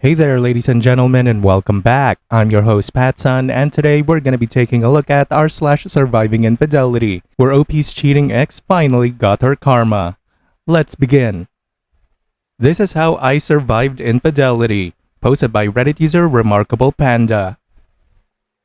Hey there, ladies and gentlemen, and welcome back. I'm your host, PattSun, and today we're going to be taking a look at r/Surviving Infidelity, where OP's cheating ex finally got her karma. Let's begin. This is how I survived infidelity, posted by Reddit user Remarkable Panda.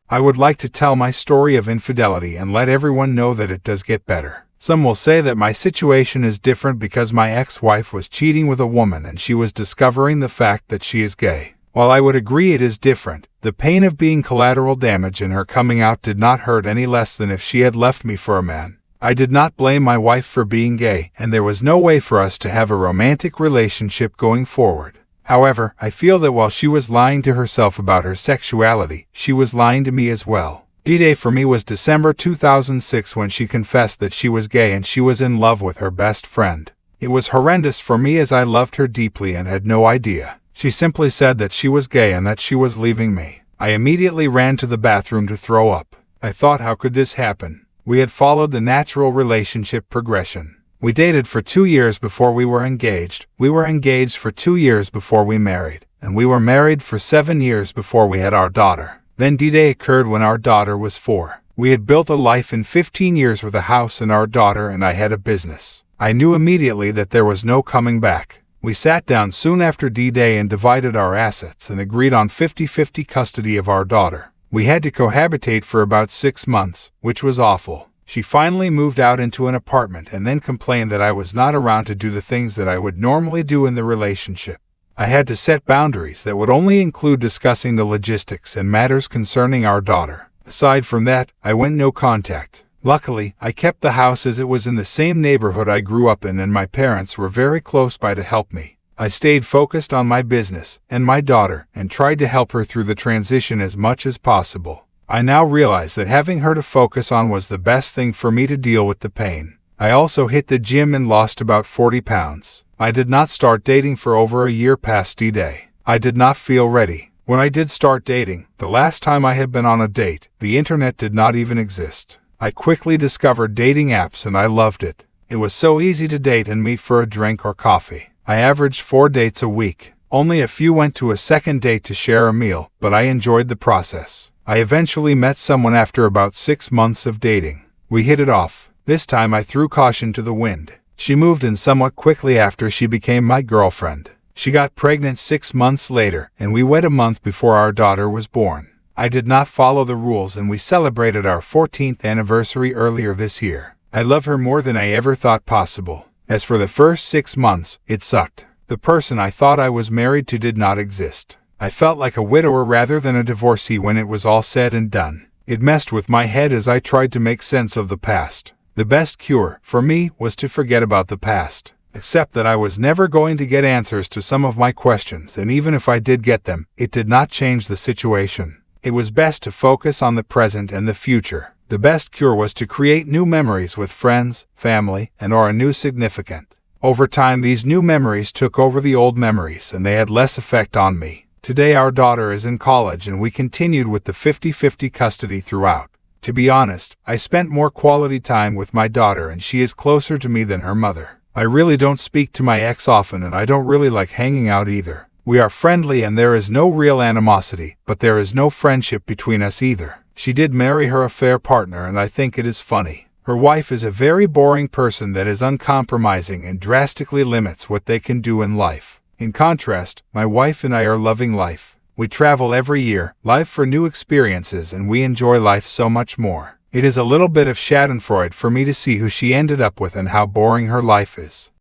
I would like to tell my story of infidelity and let everyone know that it does get better. Some will say that my situation is different because my ex-wife was cheating with a woman and she was discovering the fact that she is gay. While I would agree it is different, the pain of being collateral damage in her coming out did not hurt any less than if she had left me for a man. I did not blame my wife for being gay, and there was no way for us to have a romantic relationship going forward. However, I feel that while she was lying to herself about her sexuality, she was lying to me as well. D-Day for me was December 2006 when she confessed that she was gay and she was in love with her best friend. It was horrendous for me as I loved her deeply and had no idea. She simply said that she was gay and that she was leaving me. I immediately ran to the bathroom to throw up. I thought, how could this happen? We had followed the natural relationship progression. We dated for 2 years before we were engaged. We were engaged for 2 years before we married. And we were married for 7 years before we had our daughter. Then D-Day occurred when our daughter was 4. We had built a life in 15 years with a house and our daughter, and I had a business. I knew immediately that there was no coming back. We sat down soon after D-Day and divided our assets and agreed on 50-50 custody of our daughter. We had to cohabitate for about 6 months, which was awful. She finally moved out into an apartment and then complained that I was not around to do the things that I would normally do in the relationship. I had to set boundaries that would only include discussing the logistics and matters concerning our daughter. Aside from that, I went no contact. Luckily, I kept the house as it was in the same neighborhood I grew up in and my parents were very close by to help me. I stayed focused on my business and my daughter and tried to help her through the transition as much as possible. I now realize that having her to focus on was the best thing for me to deal with the pain. I also hit the gym and lost about 40 pounds. I did not start dating for over a year past D-Day. I did not feel ready. When I did start dating, the last time I had been on a date, the internet did not even exist. I quickly discovered dating apps and I loved it. It was so easy to date and meet for a drink or coffee. I averaged 4 dates a week. Only a few went to a second date to share a meal, but I enjoyed the process. I eventually met someone after about 6 months of dating. We hit it off. This time I threw caution to the wind. She moved in somewhat quickly after she became my girlfriend. She got pregnant 6 months later, and we wed a month before our daughter was born. I did not follow the rules and we celebrated our 14th anniversary earlier this year. I love her more than I ever thought possible. As for the first 6 months, it sucked. The person I thought I was married to did not exist. I felt like a widower rather than a divorcee when it was all said and done. It messed with my head as I tried to make sense of the past. The best cure, for me, was to forget about the past. Except that I was never going to get answers to some of my questions, and even if I did get them, it did not change the situation. It was best to focus on the present and the future. The best cure was to create new memories with friends, family, and/or a new significant. Over time, these new memories took over the old memories, and they had less effect on me. Today our daughter is in college and we continued with the 50-50 custody throughout. To be honest, I spent more quality time with my daughter and she is closer to me than her mother. I really don't speak to my ex often and I don't really like hanging out either. We are friendly and there is no real animosity, but there is no friendship between us either. She did marry her affair partner and I think it is funny. Her wife is a very boring person that is uncompromising and drastically limits what they can do in life. In contrast, my wife and I are loving life. We travel every year, live for new experiences, and we enjoy life so much more. It is a little bit of schadenfreude for me to see who she ended up with and how boring her life is.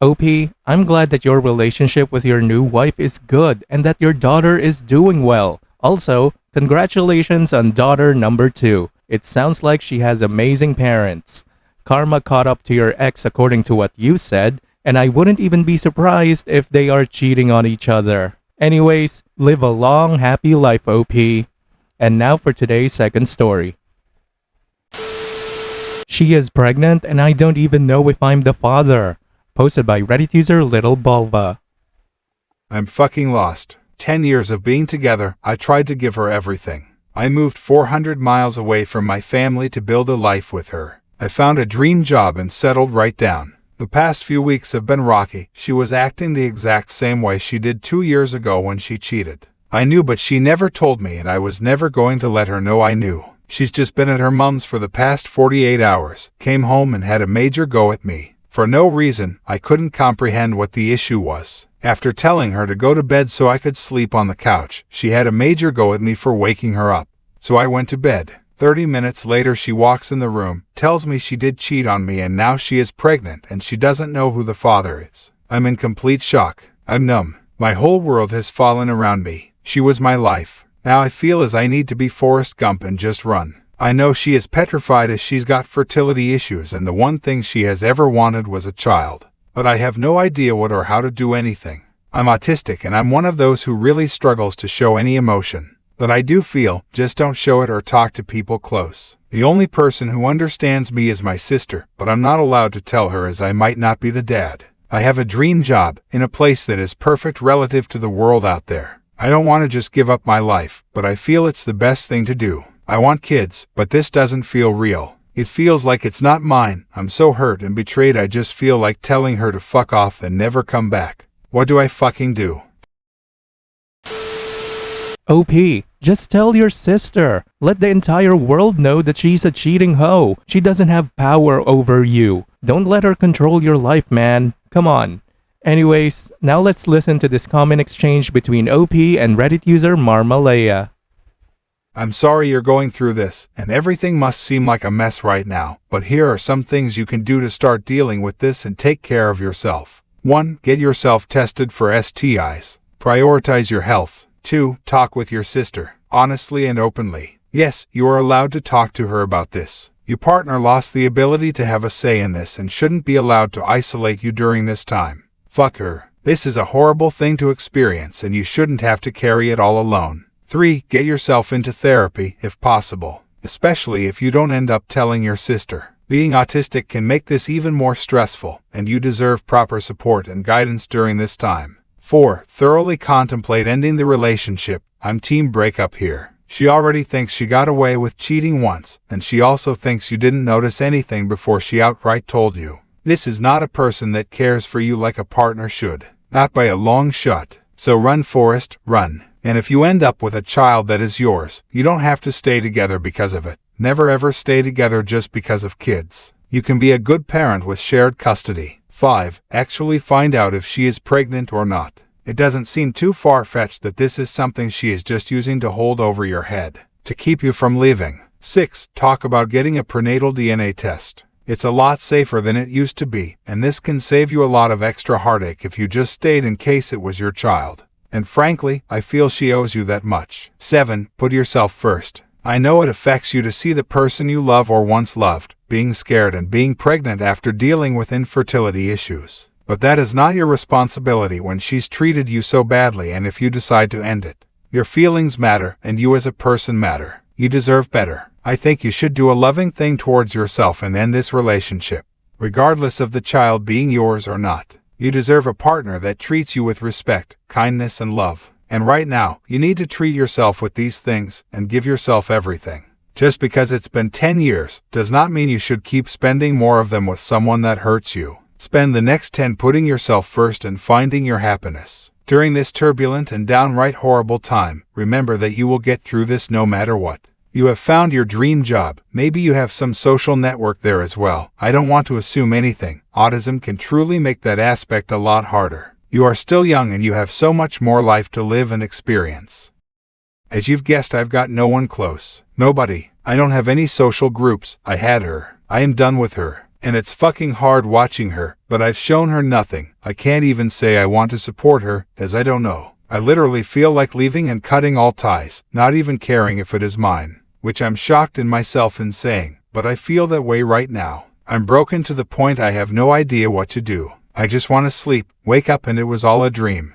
OP, I'm glad that your relationship with your new wife is good and that your daughter is doing well. Also, congratulations on daughter number 2. It sounds like she has amazing parents. Karma caught up to your ex according to what you said, and I wouldn't even be surprised if they are cheating on each other. Anyways, live a long, happy life, OP. And now for today's second story. She is pregnant and I don't even know if I'm the father. Posted by Reddit user Little Bulva. I'm fucking lost. 10 years of being together, I tried to give her everything. I moved 400 miles away from my family to build a life with her. I found a dream job and settled right down. The past few weeks have been rocky. She was acting the exact same way she did 2 years ago when she cheated. I knew, but she never told me, and I was never going to let her know I knew. She's just been at her mom's for the past 48 hours, came home and had a major go at me. For no reason. I couldn't comprehend what the issue was. After telling her to go to bed so I could sleep on the couch, she had a major go at me for waking her up. So I went to bed. 30 minutes later she walks in the room, tells me she did cheat on me and now she is pregnant and she doesn't know who the father is. I'm in complete shock. I'm numb. My whole world has fallen around me. She was my life. Now I feel as I need to be Forrest Gump and just run. I know she is petrified as she's got fertility issues and the one thing she has ever wanted was a child. But I have no idea what or how to do anything. I'm autistic and I'm one of those who really struggles to show any emotion. But I do feel, just don't show it or talk to people close. The only person who understands me is my sister, but I'm not allowed to tell her as I might not be the dad. I have a dream job, in a place that is perfect relative to the world out there. I don't want to just give up my life, but I feel it's the best thing to do. I want kids, but this doesn't feel real. It feels like it's not mine. I'm so hurt and betrayed I just feel like telling her to fuck off and never come back. What do I fucking do? OP, just tell your sister. Let the entire world know that she's a cheating hoe. She doesn't have power over you. Don't let her control your life, man. Come on. Anyways, now let's listen to this comment exchange between OP and Reddit user Marmalea. I'm sorry you're going through this, and everything must seem like a mess right now, but here are some things you can do to start dealing with this and take care of yourself. 1. Get yourself tested for STIs. Prioritize your health. 2. Talk with your sister, honestly and openly. Yes, you are allowed to talk to her about this. Your partner lost the ability to have a say in this and shouldn't be allowed to isolate you during this time. Fuck her. This is a horrible thing to experience and you shouldn't have to carry it all alone. 3. Get yourself into therapy, if possible, especially if you don't end up telling your sister. Being autistic can make this even more stressful, and you deserve proper support and guidance during this time. 4. Thoroughly contemplate ending the relationship. I'm team breakup here. She already thinks she got away with cheating once, and she also thinks you didn't notice anything before she outright told you. This is not a person that cares for you like a partner should. Not by a long shot. So run, Forrest, run. And if you end up with a child that is yours, you don't have to stay together because of it. Never ever stay together just because of kids. You can be a good parent with shared custody. 5. Actually find out if she is pregnant or not. It doesn't seem too far-fetched that this is something she is just using to hold over your head, to keep you from leaving. 6. Talk about getting a prenatal DNA test. It's a lot safer than it used to be, and this can save you a lot of extra heartache if you just stayed in case it was your child. And frankly, I feel she owes you that much. 7. Put yourself first. I know it affects you to see the person you love or once loved being scared and being pregnant after dealing with infertility issues. But that is not your responsibility when she's treated you so badly and if you decide to end it. Your feelings matter, and you as a person matter. You deserve better. I think you should do a loving thing towards yourself and end this relationship, regardless of the child being yours or not. You deserve a partner that treats you with respect, kindness, and love. And right now, you need to treat yourself with these things and give yourself everything. Just because it's been 10 years does not mean you should keep spending more of them with someone that hurts you. Spend the next 10 putting yourself first and finding your happiness. During this turbulent and downright horrible time, remember that you will get through this no matter what. You have found your dream job. Maybe you have some social network there as well. I don't want to assume anything. Autism can truly make that aspect a lot harder. You are still young and you have so much more life to live and experience. As you've guessed, I've got no one close. Nobody. I don't have any social groups. I had her. I am done with her. And it's fucking hard watching her, but I've shown her nothing. I can't even say I want to support her, as I don't know. I literally feel like leaving and cutting all ties, not even caring if it is mine. Which I'm shocked in myself in saying, but I feel that way right now. I'm broken to the point I have no idea what to do. I just want to sleep, wake up, and it was all a dream.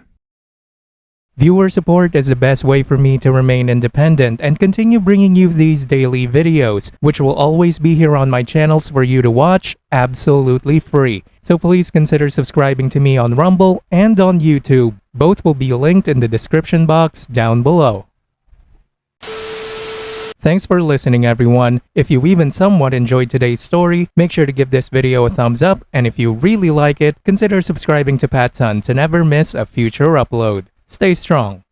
Viewer support is the best way for me to remain independent and continue bringing you these daily videos, which will always be here on my channels for you to watch absolutely free. So please consider subscribing to me on Rumble and on YouTube. Both will be linked in the description box down below. Thanks for listening, everyone. If you even somewhat enjoyed today's story, make sure to give this video a thumbs up, and if you really like it, consider subscribing to PattSun to never miss a future upload. Stay strong.